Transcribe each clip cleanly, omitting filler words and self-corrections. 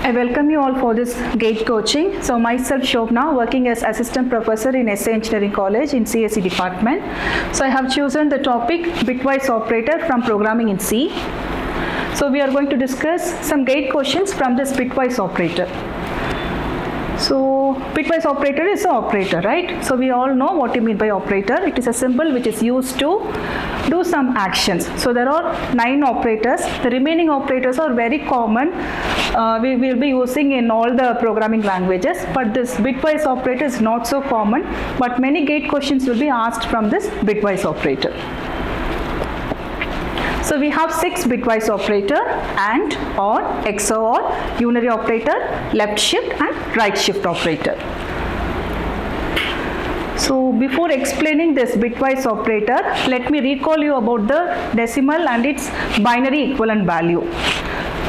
I welcome you all for this GATE coaching. So myself Shobana, working as assistant professor in S.A. Engineering College in CSE department. So I have chosen the topic bitwise operator from programming in C. So we are going to discuss some GATE questions from this bitwise operator. So bitwise operator is an operator, right? So we all know what you mean by operator. It is a symbol which is used to do some actions. So there are 9 operators. The remaining operators are very common. We will be using in all the programming languages, but this bitwise operator is not so common, but many GATE questions will be asked from this bitwise operator. So we have 6 bitwise operator: AND, OR, XOR, unary operator, left shift and right shift operator. So before explaining this bitwise operator, let me recall you about the decimal and its binary equivalent value.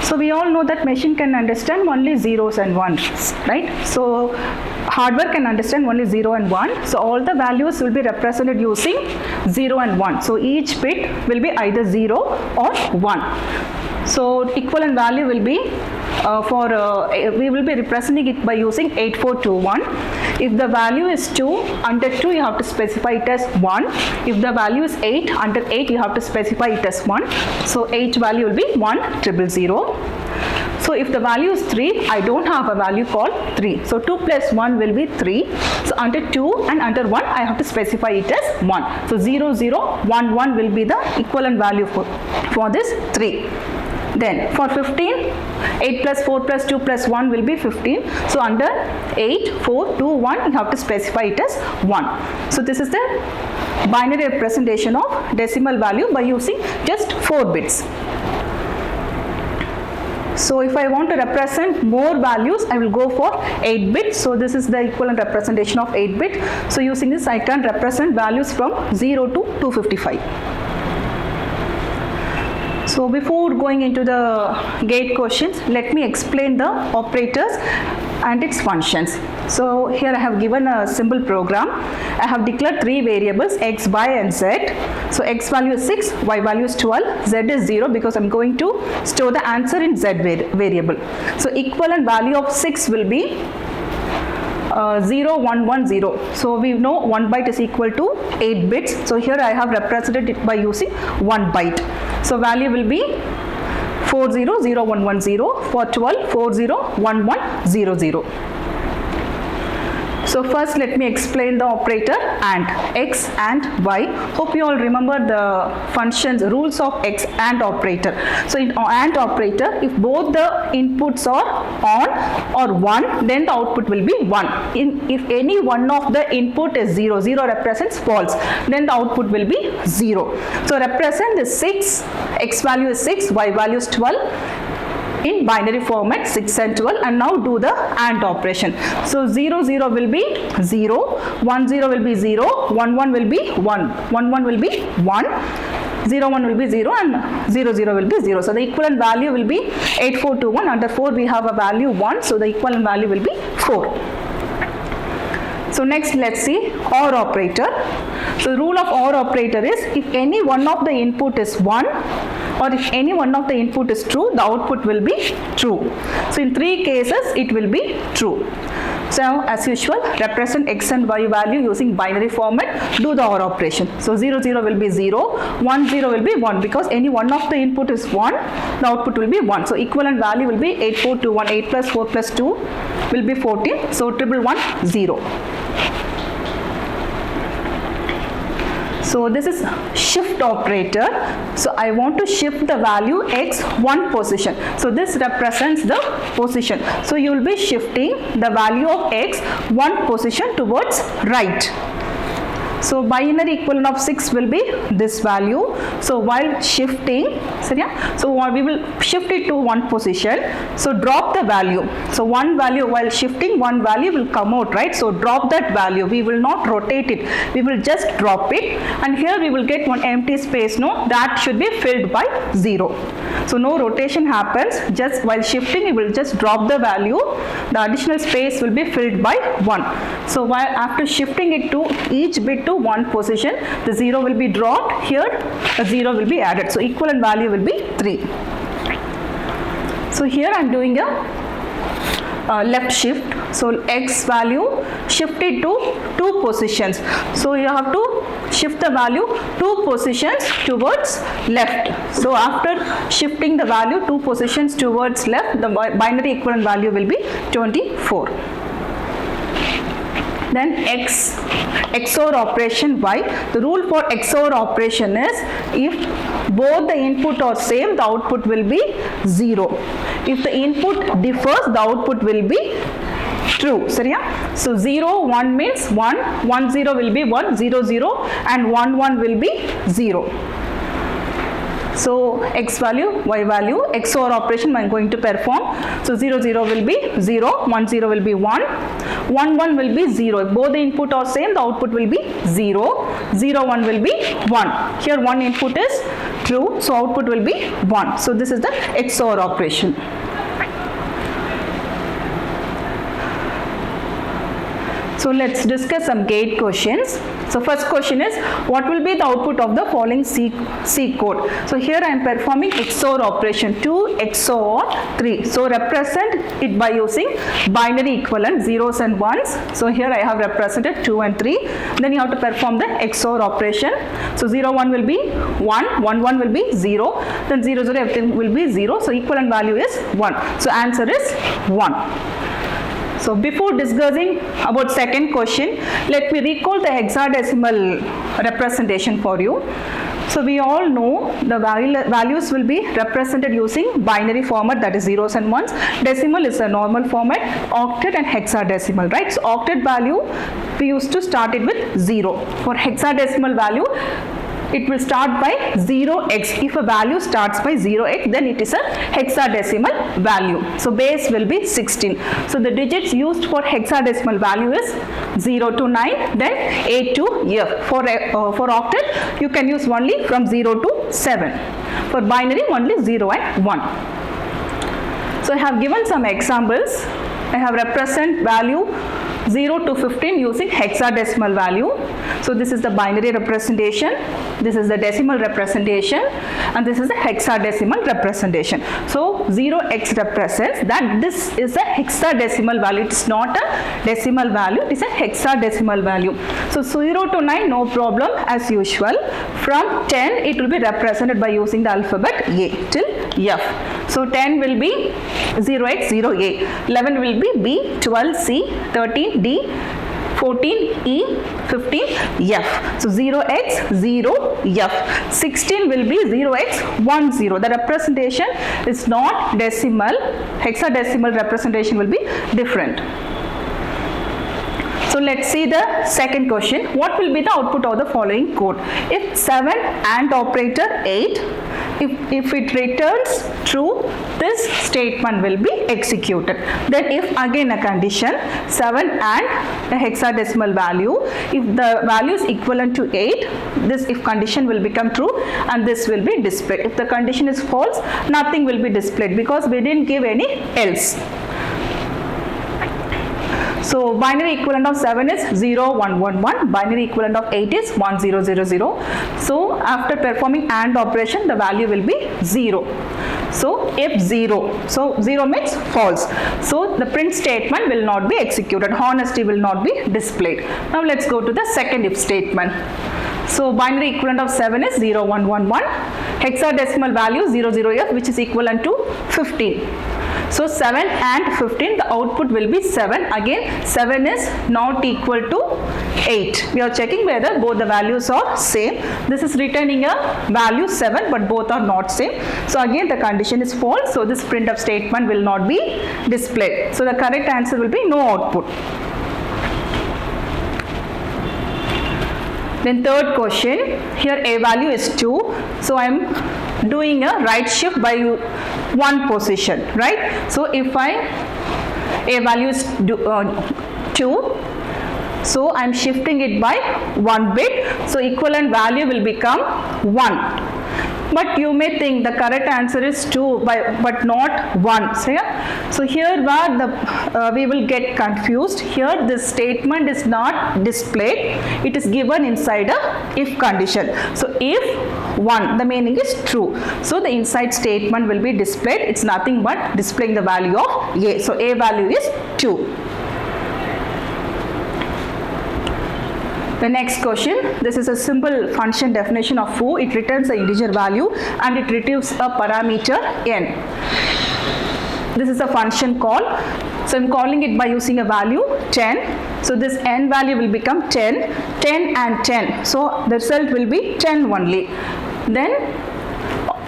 So we all know that machine can understand only zeros and ones, right? So hardware can understand only 0 and 1. So all the values will be represented using 0 and 1. So each bit will be either 0 or 1. So equivalent value will be we will be representing it by using 8421. If the value is 2, under 2 you have to specify it as 1. If the value is 8, under 8 you have to specify it as 1. So 8 value will be 1000. So if the value is 3, I don't have a value called 3. So 2 plus 1 will be 3. So under 2 and under 1 I have to specify it as 1. So 0011 will be the equivalent value for this 3. Then for 15, 8 plus 4 plus 2 plus 1 will be 15. So under 8, 4, 2, 1 you have to specify it as 1. So this is the binary representation of decimal value by using just 4 bits. So if I want to represent more values, I will go for 8 bits. So this is the equivalent representation of 8 bit. So using this I can represent values from 0 to 255. So before going into the GATE questions, let me explain the operators and its functions. So here I have given a simple program. I have declared 3 variables, x, y and z. So x value is 6, y value is 12, z is 0 because I am going to store the answer in z variable. So equivalent value of 6 will be 0110. So we know 1 byte is equal to 8 bits. So here I have represented it by using 1 byte. So value will be 400110, for 12 401100. So first let me explain the operator AND, X and Y. Hope you all remember the functions, rules of X AND operator. So in AND operator, if both the inputs are on or 1, then the output will be 1. If any one of the input is 0, 0 represents false, then the output will be 0. So represent the 6, X value is 6, Y value is 12. In binary format 6 and 12, and now do the AND operation. So 0 0 will be 0, 1 0 will be 0, 1 1 will be 1, 1 1 will be 1, 0 1 will be 0 and 0 0 will be 0. So the equivalent value will be 8421. Under 4 we have a value 1, so the equivalent value will be 4. So next let's see OR operator. So the rule of OR operator is if any one of the input is 1 or if any one of the input is true, the output will be true. So in 3 cases it will be true. So as usual, represent X and Y value using binary format, do the OR operation. So 0 0 will be 0, 1 0 will be 1 because any one of the input is 1, the output will be 1. So equivalent value will be 8421, 8 plus 4 plus 2 will be 14. So 1110. So this is shift operator. So I want to shift the value x 1 position. So this represents the position. So you will be shifting the value of x 1 position towards right. So binary equivalent of 6 will be this value. So while shifting, so we will shift it to 1 position. So drop the value. So one value, while shifting, one value will come out, right? So drop that value. We will not rotate it. We will just drop it. And here we will get one empty space. No, that should be filled by 0. So no rotation happens. Just while shifting, we will just drop the value. The additional space will be filled by 1. So while after shifting it to each bit to 1 position, the 0 will be dropped. Here a 0 will be added. So equivalent value will be 3. So here I am doing a left shift. So x value shifted to 2 positions. So you have to shift the value 2 positions towards left. So after shifting the value 2 positions towards left, the binary equivalent value will be 24. Then XOR operation Y. The rule for XOR operation is if both the input are same, the output will be 0. If the input differs, the output will be true. So 0, 1 means 1, 1, 0 will be 1, 0, 0 and 1, 1 will be 0. So x value, y value, XOR operation I am going to perform. So 0, 0 will be 0, 1, 0 will be 1, 1, 1 will be 0. If both the input are same, the output will be 0, 0, 1 will be 1. Here one input is true, so output will be 1. So this is the XOR operation. So let's discuss some gate questions. So first question is, what will be the output of the following C code? So here I am performing XOR operation 2 XOR 3. So represent it by using binary equivalent zeros and ones. So here I have represented 2 and 3. Then you have to perform the XOR operation. So 0, 1 will be 1, 1, 1 will be 0. Then 0, 0 everything will be 0. So equivalent value is 1. So answer is 1. So before discussing about second question, let me recall the hexadecimal representation for you. So we all know the values will be represented using binary format, that is zeros and ones. Decimal is a normal format, octet and hexadecimal, right? So octet value we used to start it with 0. For hexadecimal value, it will start by 0x. If a value starts by 0x, then it is a hexadecimal value. So base will be 16. So the digits used for hexadecimal value is 0 to 9, then A to F. For octet, you can use only from 0 to 7. For binary, only 0 and 1. So I have given some examples. I have represent value 0 to 15 using hexadecimal value. So this is the binary representation, this is the decimal representation, and this is the hexadecimal representation. So 0x represents that this is a hexadecimal value. It's not a decimal value, it is a hexadecimal value. So 0 to 9, no problem as usual. From 10, it will be represented by using the alphabet A till F. So 10 will be 0x, 0A, 11 will be B, 12 C, 13 D, 14 E, 15 F. So 0x, 0 F. 16 will be 0x, 1 0. The representation is not decimal. Hexadecimal representation will be different. So let's see the second question. What will be the output of the following code? If 7 AND operator 8, if it returns true, this statement will be executed. Then if again a condition 7 and a hexadecimal value, if the value is equivalent to 8, this if condition will become true and this will be displayed. If the condition is false, nothing will be displayed because we didn't give any else. So binary equivalent of 7 is 0 1 1 1, binary equivalent of 8 is 1 0 0 0. So after performing AND operation, the value will be 0. So if 0, so 0 means false. So the print statement will not be executed, honesty will not be displayed. Now let's go to the second if statement. So binary equivalent of 7 is 0 1 1 1, hexadecimal value 0 0 F, which is equivalent to 15. So 7 and 15, the output will be 7. Again 7 is not equal to 8. We are checking whether both the values are same. This is returning a value 7 but both are not same. So again the condition is false. So this printf statement will not be displayed. So the correct answer will be no output. Then third question, here A value is 2. So I am doing a right shift by one position, right? So if A value is 2, so I am shifting it by 1 bit. So equivalent value will become 1. But you may think the correct answer is 2 but not 1. So here where we will get confused. Here this statement is not displayed. It is given inside a if condition. So if 1. The meaning is true. So the inside statement will be displayed. It's nothing but displaying the value of A. So A value is 2. The next question, this is a simple function definition of foo. It returns an integer value and it retrieves a parameter n. This is a function call. So I'm calling it by using a value 10. So this n value will become 10, 10 and 10. So the result will be 10 only. Then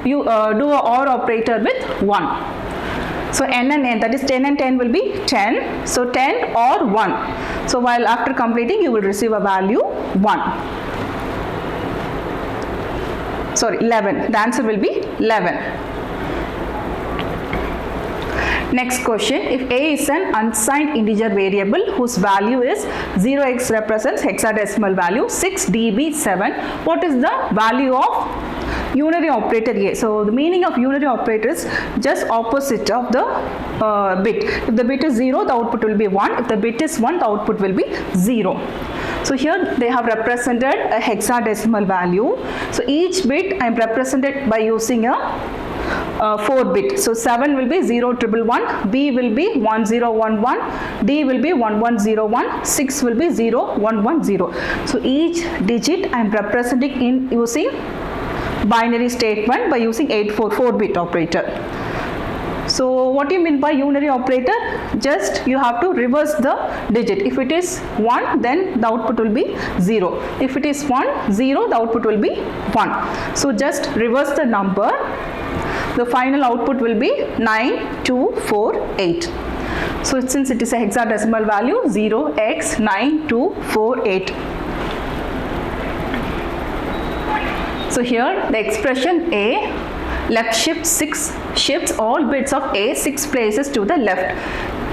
you do a OR operator with 1. So n and n, that is 10 and 10 will be 10. So 10 or 1. So while after completing you will receive a value 1. Sorry, 11. The answer will be 11. Next question, if A is an unsigned integer variable whose value is 0x represents hexadecimal value 6db7, what is the value of unary operator A? So the meaning of unary operator is just opposite of the bit. If the bit is 0, the output will be 1. If the bit is 1, the output will be 0. So here they have represented a hexadecimal value. So each bit I am represented by using a 4-bit. So 7 will be 0111, B will be 1011, D will be 1101, 6 will be 0110. So each digit I am representing in using binary statement by using 4-bit operator. So what do you mean by unary operator? Just you have to reverse the digit. If it is 1, then the output will be 0. If it is 1, 0, the output will be 1. So just reverse the number. The final output will be 9248. So since it is a hexadecimal value, 0x9248. So here the expression A, left shift 6 shifts all bits of A 6 places to the left.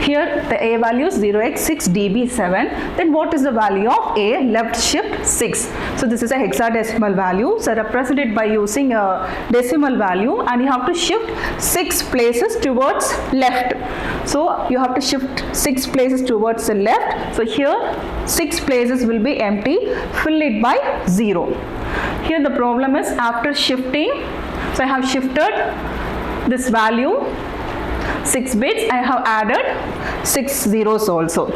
Here the A value is 0x6db7. Then what is the value of A left shift 6? So this is a hexadecimal value. So represented by using a decimal value, and you have to shift 6 places towards left. So you have to shift 6 places towards the left. So here 6 places will be empty. Fill it by 0. Here the problem is after shifting. So I have shifted this value 6 bits, I have added 6 zeros also.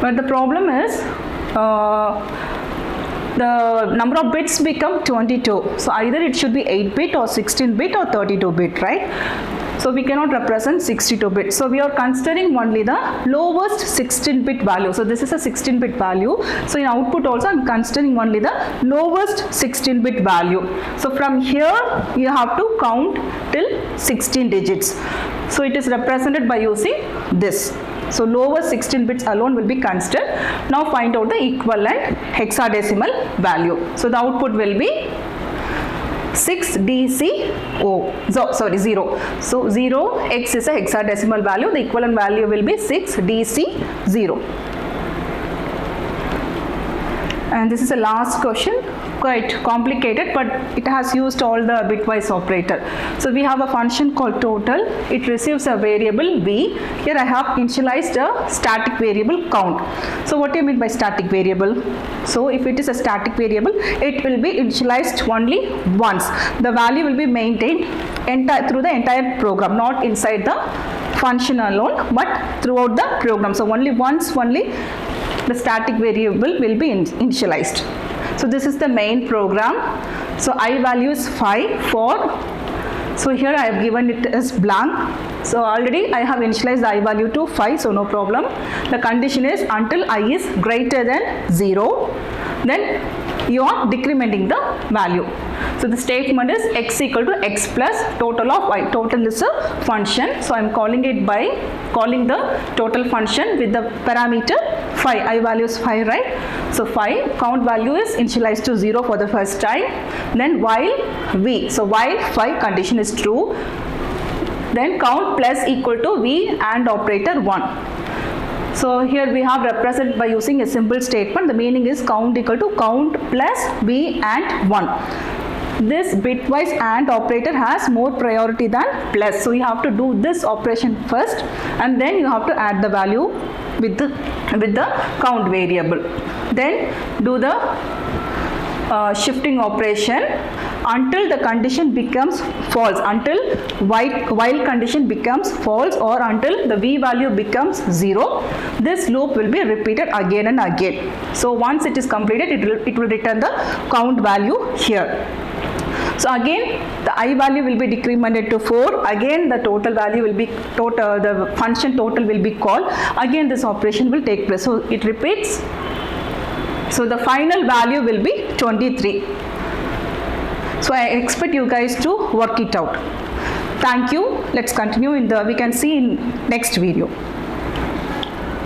But the problem is the number of bits become 22. So either it should be 8-bit or 16-bit or 32-bit, right? So we cannot represent 62-bit. So we are considering only the lowest 16-bit value. So this is a 16-bit value. So in output also I am considering only the lowest 16-bit value. So from here you have to count till 16 digits. So it is represented by using this. So lowest 16 bits alone will be considered. Now find out the equivalent hexadecimal value. So the output will be 6DC0. So 0x is a hexadecimal value. The equivalent value will be 6DC0. And this is the last question. Quite complicated, but it has used all the bitwise operator. So we have a function called total. It receives a variable b. Here I have initialized a static variable count. So what do you mean by static variable? So if it is a static variable, it will be initialized only once. The value will be maintained through the entire program, not inside the function alone, but throughout the program. So only once the static variable will be initialized. So this is the main program. So I value is 5 for. So here I have given it as blank. So already I have initialized the I value to 5, so no problem. The condition is until I is greater than 0, then you are decrementing the value. So the statement is x equal to x plus total of y. Total is a function. So I am calling it by calling the total function with the parameter 5. I value is 5, right? So 5, count value is initialized to 0 for the first time. Then while v. So while 5 condition is true, then count plus equal to v and operator 1. So here we have represented by using a simple statement. The meaning is count equal to count plus b and 1. This bitwise AND operator has more priority than plus. So you have to do this operation first and then you have to add the value with the count variable. Then do the shifting operation until the condition becomes false, until while condition becomes false, or until the v value becomes 0. This loop will be repeated again and again. So once it is completed, it will return the count value here. So again the I value will be decremented to 4. Again the total value will be the function total will be called. Again this operation will take place. So it repeats. So the final value will be 23. So I expect you guys to work it out. Thank you. Let's continue we can see in next video.